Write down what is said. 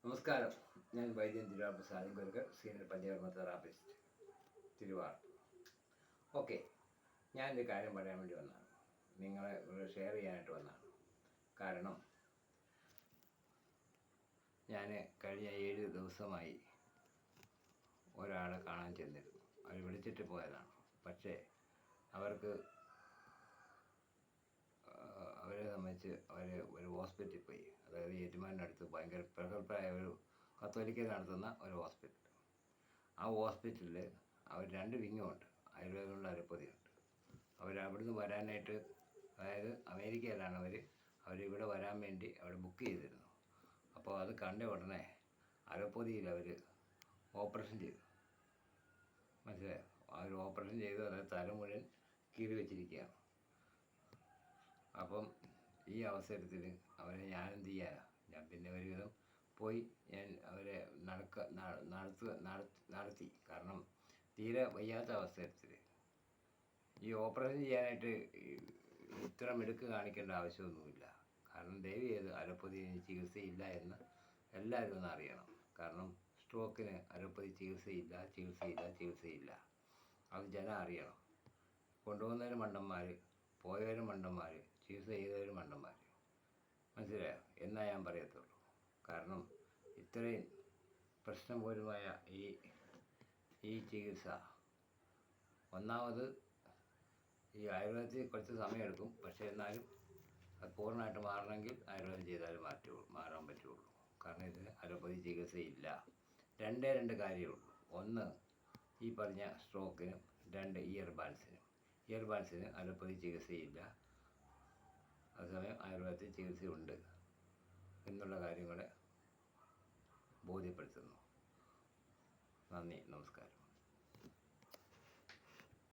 നമസ്കാരം. ഞാൻ വൈദ്യൻ തിരുവാർപ്പ് ഗുരുക്കൾ, സീനിയർ പഞ്ചകർമ്മ തെറാപ്പിസ്റ്റ്, തിരുവാർ. ഓക്കെ, ഞാനൊരു കാര്യം പറയാൻ വേണ്ടി വന്നതാണ്. നിങ്ങളെ ഷെയർ ചെയ്യാനായിട്ട് വന്നതാണ്. കാരണം ഞാൻ കഴിഞ്ഞ 7 ദിവസമായി ഒരാളെ കാണാൻ ചെന്നിരുന്നു. അവർ വിളിച്ചിട്ട് പോയതാണ്. പക്ഷേ അവരെ സംബന്ധിച്ച് ഒരു ഹോസ്പിറ്റലിൽ പോയി. അതായത് ഏറ്റുമാനൂരിൻ്റെ അടുത്ത് ഭയങ്കര പ്രഗത്ഭരായ ഒരു കത്തോലിക്ക നടത്തുന്ന ഒരു ഹോസ്പിറ്റൽ. ആ ഹോസ്പിറ്റലിൽ അവർ 2 വിങ്ങുണ്ട്. ആയുർവേദമുണ്ട്, അലോപ്പതിയുണ്ട്. അവിടുന്ന് വരാനായിട്ട്, അതായത് അമേരിക്കയിലാണ് അവരിവിടെ വരാൻ വേണ്ടി അവിടെ ബുക്ക് ചെയ്തിരുന്നു. അപ്പോൾ അത് കണ്ട ഉടനെ അലോപ്പതിയിൽ അവർ ഓപ്പറേഷൻ ചെയ്തു. മനസ്സിലായോ? അവർ ഓപ്പറേഷൻ ചെയ്തു. അതായത് തല മുഴുവൻ കീറി വെച്ചിരിക്കുകയാണ്. അപ്പം ഈ അവസരത്തിൽ അവരെ ഞാനെന്ത് ചെയ്യാനാണ്? ഞാൻ പിന്നെ ഒരുവിധം പോയി അവരെ നടത്തി. കാരണം തീരെ വയ്യാത്ത അവസരത്തിൽ ഈ ഓപ്പറേഷൻ ചെയ്യാനായിട്ട് ഇത്ര മിടുക്ക് കാണിക്കേണ്ട ആവശ്യമൊന്നുമില്ല. കാരണം ദയവ് ചെയ്ത് അലോപ്പതിന് ചികിത്സയില്ല എന്ന് എല്ലാവരും ഒന്ന് അറിയണം. കാരണം സ്ട്രോക്കിന് അലോപ്പതി ചികിത്സയില്ല. അത് ജനം അറിയണം. കൊണ്ടുപോകുന്നവർ മണ്ടന്മാർ, പോയവരും മണ്ടന്മാർ, ചികിത്സ ചെയ്തവരും മണ്ടന്മാർ. മനസ്സിലായോ? എന്നാ ഞാൻ പറയത്തുള്ളൂ. കാരണം ഇത്രയും പ്രശ്നപൂർവമായ ഈ ചികിത്സ, ഒന്നാമത് ഈ ആയുർവേദത്തിൽ കുറച്ച് സമയമെടുക്കും. പക്ഷേ എന്നാലും അത് പൂർണ്ണമായിട്ട് മാറണമെങ്കിൽ ആയുർവേദം ചെയ്താലും മാറാൻ പറ്റുള്ളൂ. കാരണം ഇതിന് അലോപ്പതി ചികിത്സയില്ല. 2 കാര്യമേ ഉള്ളൂ. 1 ഈ പറഞ്ഞ സ്ട്രോക്കിനും, 2 ഇയർ ബാൻസിന് അലോപ്പതി ചികിത്സയില്ല. അതേസമയം ആയുർവേദത്തിൽ ചികിത്സയുണ്ട് എന്നുള്ള കാര്യങ്ങളെ ബോധ്യപ്പെടുത്തുന്നു. നന്ദി, നമസ്കാരം.